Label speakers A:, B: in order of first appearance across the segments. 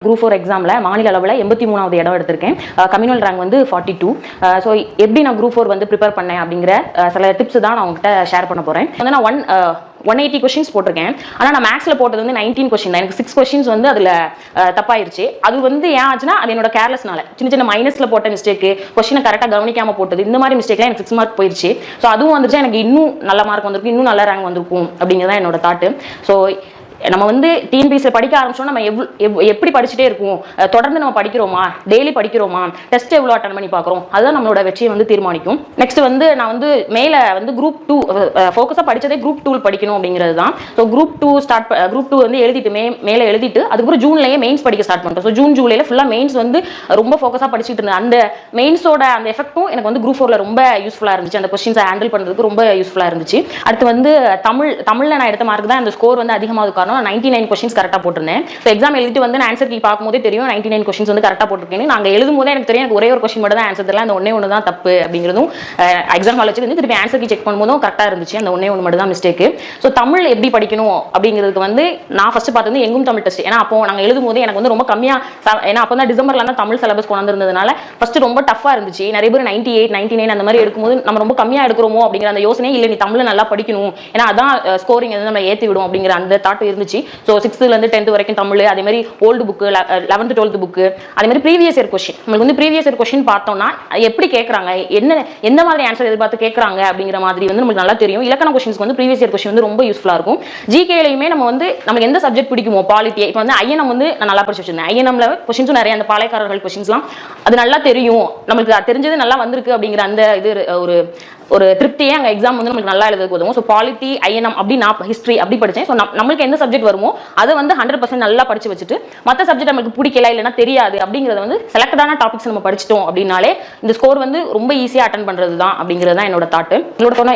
A: Group 4 எக்ஸாமில் மாநில அளவில் 83வது இடம் எடுத்திருக்கேன். கம்யூனல் ரேங்க் வந்து 42. ஸோ எப்படி நான் குரூப் 4 வந்து ப்ரிப்பேர் பண்ணேன் அப்படிங்கிற சில டிப்ஸ் தான் நான் உங்ககிட்ட ஷேர் பண்ண போகிறேன். வந்து நான் 180 கொஸ்டின்ஸ் போட்டிருக்கேன். ஆனால் நான் மேக்ஸில் போட்டது வந்து 19 கொஸ்டின் தான். எனக்கு 6 கொஸ்டின்ஸ் வந்து அதில் தப்பாயிருச்சு. அது வந்து ஏன் ஆச்சுன்னா அது என்னோட கேர்லெஸ்னால சின்ன சின்ன மைனஸில் போட்ட மிஸ்டேக்கு, கொஸ்டினை கரெக்டாக கவனிக்காமல் போட்டது, இந்த மாதிரி மிஸ்டேக்லாம் எனக்கு 6 மார்க் போயிடுச்சு. ஸோ அதுவும் வந்துச்சு எனக்கு இன்னும் நல்ல மார்க் வந்திருக்கும், இன்னும் நல்ல ரேங்க் வந்திருக்கும் அப்படிங்கிறதான் என்னோட தாட்டு. ஸோ நம்ம வந்து டிஎன்பிஎஸ்சியில் படிக்க ஆரம்பிச்சோம்னா நம்ம எப்படி படிச்சுட்டே இருக்கும், தொடர்ந்து நம்ம படிக்கிறோமா, டெய்லி படிக்கிறோமா, டெஸ்ட் எவ்வளோ அட்டன் பண்ணி பார்க்குறோம், அதுதான் நம்மளோட வெற்றியை வந்து தீர்மானிக்கும். நெக்ஸ்ட் வந்து நான் வந்து மேலே வந்து குரூப் 2 ஃபோக்கஸாக படித்ததே குரூப் 2 படிக்கணும் அப்படிங்கிறது தான். ஸோ குரூப் 2 வந்து எழுதிட்டு மேலே எழுதிட்டு அதுக்கப்புறம் ஜூன்லேயே மெயின்ஸ் படிக்க ஸ்டார்ட் பண்ணிட்டோம். ஸோ ஜூலையில் ஃபுல்லாக மெயின்ஸ் வந்து ரொம்ப ஃபோக்கஸாக படிச்சுட்டு இருந்தேன். அந்த மெயின்ஸோட அந்த எஃபெக்ட்டும் எனக்கு வந்து குரூப் 4 ரொம்ப யூஸ்ஃபுல்லாக இருந்துச்சு. அந்த கொஸ்டின்ஸை ஹேண்டில் பண்ணுறதுக்கு ரொம்ப யூஸ்ஃபுல்லாக இருந்துச்சு. அடுத்து வந்து தமிழில் நான் எடுத்த மார்க் தான் அந்த ஸ்கோர் வந்து அதிகமாக காரணம். 99 கொஸ்டின்ஸ் கரெக்டாக போட்டிருந்தேன். ஸோ எக்ஸாம் எழுதிட்டு வந்து நான் ஆன்சர் கீ பார்க்கும்போதே தெரியும் 99 கொஸ்டின்ஸ் வந்து கரெக்டாக போட்டிருக்கேன். நாங்கள் எழுதும் போதே எனக்கு தெரியும் எனக்கு ஒரே ஒரு கொஸ்டின் மட்டும் தான் ஆன்சர் தெரியல, அந்த ஒன்று தான் தப்பு அப்படிங்கிறதும் எக்ஸாம் ஹால் வச்சு திருப்பி ஆன்சர் கீ செக் பண்ணும்போதும் கரெக்டாக இருந்துச்சு. அந்த ஒன்று மட்டும் தான் மிஸ்டேக். ஸோ தமிழ் எப்படி படிக்கணும் அப்படிங்கிறதுக்கு வந்து நான் ஃபர்ஸ்ட் பார்த்தது எங்கும் தமிழ் டெஸ்ட். ஏன்னா அப்போ நாங்கள் எழுதும் போது எனக்கு வந்து ரொம்ப கம்மியாக, ஏன்னா அப்போ தான் டிசம்பர்ல தான் தமிழ் சிலபஸ் கொண்டு வந்திருந்ததுனால ஃபர்ஸ்ட் ரொம்ப டஃபாக இருந்துச்சு. நிறைய பேர் 98, 99 அந்த மாதிரி எடுக்கும்போது நம்ம ரொம்ப கம்மியாக எடுக்கிறோமோ அப்படிங்கிற அந்த யோசனை இல்லை, நீ தமிழ் நல்லா படிக்கணும், ஏன்னா அதான் ஸ்கோரிங் வந்து நம்ம ஏற்றி விடும் அப்படிங்கிற அந்த தாட் இருந்துச்சு. ஸோ 6th ல இருந்து 10th வரைக்கும் தமிழ், அதே மாதிரி old book, 11th 12th book, அதே மாதிரி ப்ரீவியஸ் இயர் கொஸ்டின். நம்மளுக்கு வந்து ப்ரீவியஸ் இயர் கொஸ்டின் பார்த்தோம்னா எப்படி கேட்குறாங்க, எந்த மாதிரி ஆன்சர் எதிர்பார்த்து கேட்குறாங்க அப்படிங்கிற மாதிரி வந்து நமக்கு நல்லா தெரியும். இலக்கண கொஸ்டின்ஸ்க்கு வந்து ப்ரீவியஸ் இயர் கொஸ்டின் வந்து ரொம்ப யூஸ்ஃபுல்லாக இருக்கும். ஜிகேலையுமே நம்ம வந்து நமக்கு எந்த சப்ஜெக்ட் பிடிக்குமோ, பாலிட்டி, இப்போ வந்து ஐஎன்எம் வந்து நான் நல்லா படிச்சு வச்சிருந்தேன். ஐஎன்எம்ல கொஸ்டின்ஸும் நிறைய அந்த பாளையக்காரர்கள் கொஸ்டின்ஸ்லாம் அது நல்லா தெரியும், நம்மளுக்கு தெரிஞ்சது நல்லா வந்திருக்கு அப்படிங்கிற அந்த இது ஒரு திருப்தியே அங்கே எக்ஸாம் வந்து நமக்கு நல்லா எழுதுறதுக்கு உதவும். ஸோ பாலிட்டி, ஐஎன்எம் அப்படி நான் ஹிஸ்ட்ரி அப்படி படித்தேன். ஸோ நம்மளுக்கு எந்த சப்ஜெக்ட் வருமோ அதை வந்து 100% நல்லா படிச்சு வச்சுட்டு மற்ற சப்ஜெக்ட் நமக்கு பிடிக்கல இல்லைன்னா தெரியாது அப்படிங்கிறத வந்து செலக்டடான டாபிக்ஸ் நம்ம படிச்சிட்டோம் அப்படின்னாலே இந்த ஸ்கோர் வந்து ரொம்ப ஈஸியாக அட்டன் பண்ணுறது தான் அப்படிங்கிறது தான் என்னோட தாட்டு.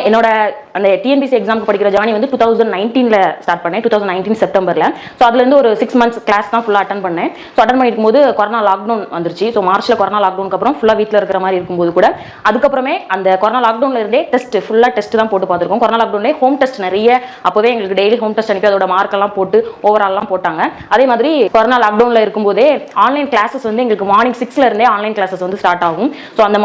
A: என்னோட அந்த டிஎன்பிஎஸ்சி எக்ஸாமுக்கு படிக்கிற ஜானி வந்து 2019 ஸ்டார்ட் பண்ணேன், 2019 செப்டம்பரில். ஸோ அதுலேருந்து ஒரு 6 months கிளாஸ் தான் ஃபுல்லாக அட்டன் பண்ணேன். ஸோ அட்டன் பண்ணிருக்கும் போது கொரோனா லாக்டவுன் வந்துருச்சு. ஸோ மார்ச்சில் கொரோனா லாக்டவுனுக்கு அப்புறம் ஃபுல்லாக வீட்டில் இருக்கிற மாதிரி இருக்கும்போது கூட அதுக்கப்புறமே அந்த கொரோனா லாக்டவுன்ல இருந்தே டெஸ்ட் ஃபுல்லாக டெஸ்ட் தான் போட்டு பார்த்துருக்கோம். கொரோனா லாக்டவுன்லே ஹோம் டெஸ்ட் நிறைய, அப்போவே எங்களுக்கு டெய்லி ஹோம் டெஸ்ட் அனுப்பி அதோட மார்க்கெல்லாம் போட்டு ஓவரால்லாம் போட்டாங்க. அதே மாதிரி கொரோனா லாக்டவுனில் இருக்கும்போதே ஆன்லைன் கிளாஸஸ் வந்து எங்களுக்கு மார்னிங் 6ல இருந்தே ஆன்லைன் கிளாஸஸ் வந்து ஸ்டார்ட் ஆகும். ஸோ அந்த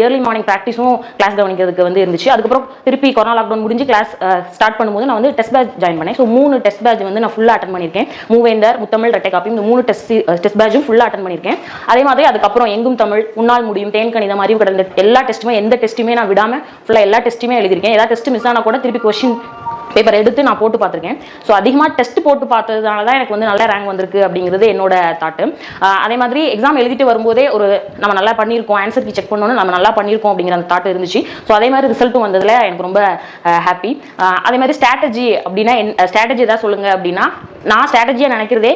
A: ஏர்லி மார்னிங் ப்ராக்டிஸும் கிளாஸ் கவனிக்கிறதுக்கு வந்து இருந்துச்சு. அதுக்கப்புறம் திருப்பி கொரோனா லாக்டவுன் முடிஞ்சு கிளாஸ் ஸ்டார்ட் பண்ணும்போது நான் வந்து டெஸ்ட் பேட்ச் ஜாயின் பண்ணேன். ஸோ 3 டெஸ்ட் பேட்ச் வந்து நான் ஃபுல்லாக அட்டன் பண்ணியிருக்கேன். மூவேந்தர், முத்தமிழ், ரெட்டை காப்பி, இந்த 3 டெஸ்ட் பேட்சும் ஃபுல்லாக அட்டன் பண்ணியிருக்கேன். அதே மாதிரி அதுக்கப்புறம் எங்கும் தமிழ், உன்னால் முடியும், தேன்கணிதம், அறிவு கடந்த எல்லா டெஸ்ட்டுமே, எந்த டெஸ்ட்டுமே நான் விடாமல் ஃபுல்லாக எல்லா டெஸ்ட்டுமே எழுதியிருக்கேன். ஏதாவது டெஸ்ட் மிஸ் ஆனால் கூட திருப்பி கொஸ்டின் பேப்பர் எடுத்து நான் போட்டு பார்த்துருக்கேன். ஸோ அதிகமாக டெஸ்ட் போட்டு பார்த்ததுனால தான் எனக்கு வந்து நல்ல ரேங்க் வந்திருக்கு அப்படிங்கிறது என்னோட தாட்டு. அதே மாதிரி எக்ஸாம் எழுதிட்டு வரும்போதே நம்ம நல்லா பண்ணியிருக்கோம், ஆன்சர் கீ செக் பண்ணோன்னு நம்ம நல்லா பண்ணியிருக்கோம் அப்படிங்கிற அந்த தாட்டு இருந்துச்சு. ஸோ அதே மாதிரி ரிசல்ட்டும் வந்ததில் எனக்கு ரொம்ப ஹாப்பி. அதே மாதிரி ஸ்ட்ராட்டஜி அப்படின்னா ஸ்ட்ராட்டஜி எதாவது சொல்லுங்கள் அப்படின்னா நான் ஸ்ட்ராட்டஜியாக நினைக்கிறதே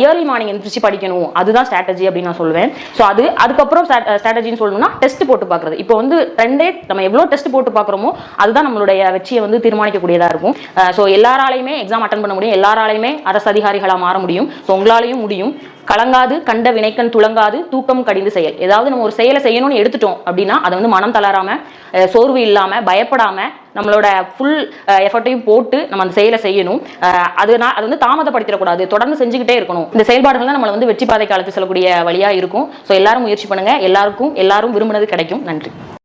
A: ஏர்லி மார்னிங் எந்திரிச்சு படிக்கணும், அதுதான் ஸ்ட்ராட்டஜி அப்படின்னு நான் சொல்லுவேன். ஸோ அதுக்கப்புறம் ஸ்ட்ராட்டஜின்னு சொல்லணும்னா டெஸ்ட் போட்டு பார்க்குறது. இப்போ வந்து ரெண்டே நம்ம எவ்வளோ டெஸ்ட் போட்டு பார்க்குறோமோ அதுதான் நம்மளுடைய வெற்றியை வந்து தீர்மானிக்கக்கூடியதாக இருக்கும். ஸோ எல்லாராலையுமே எக்ஸாம் அட்டன் பண்ண முடியும், எல்லாராலையுமே அரசு அதிகாரிகளாக மாற முடியும். ஸோ உங்களாலையும் முடியும். கலங்காது கண்ட வினைக்கண் துளங்காது தூக்கம் கடிந்து செயல். ஏதாவது நம்ம ஒரு செயலை செய்யணும்னு எடுத்துட்டோம் அப்படின்னா அதை வந்து மனம் தளராம, சோர்வு இல்லாம, பயப்படாம நம்மளோட ஃபுல் எஃபர்ட்டையும் போட்டு நம்ம அந்த செயலை செய்யணும். அது வந்து தாமதப்படுத்திடக்கூடாது, தொடர்ந்து செஞ்சுக்கிட்டே இருக்கணும். இந்த செயல்பாடுகள் தான் நம்மளை வந்து வெற்றி பாதைக்கு அழைத்து செல்லக்கூடிய வழியா இருக்கும். ஸோ எல்லாரும் முயற்சி பண்ணுங்க, எல்லாரும் விரும்பினது கிடைக்கும். நன்றி.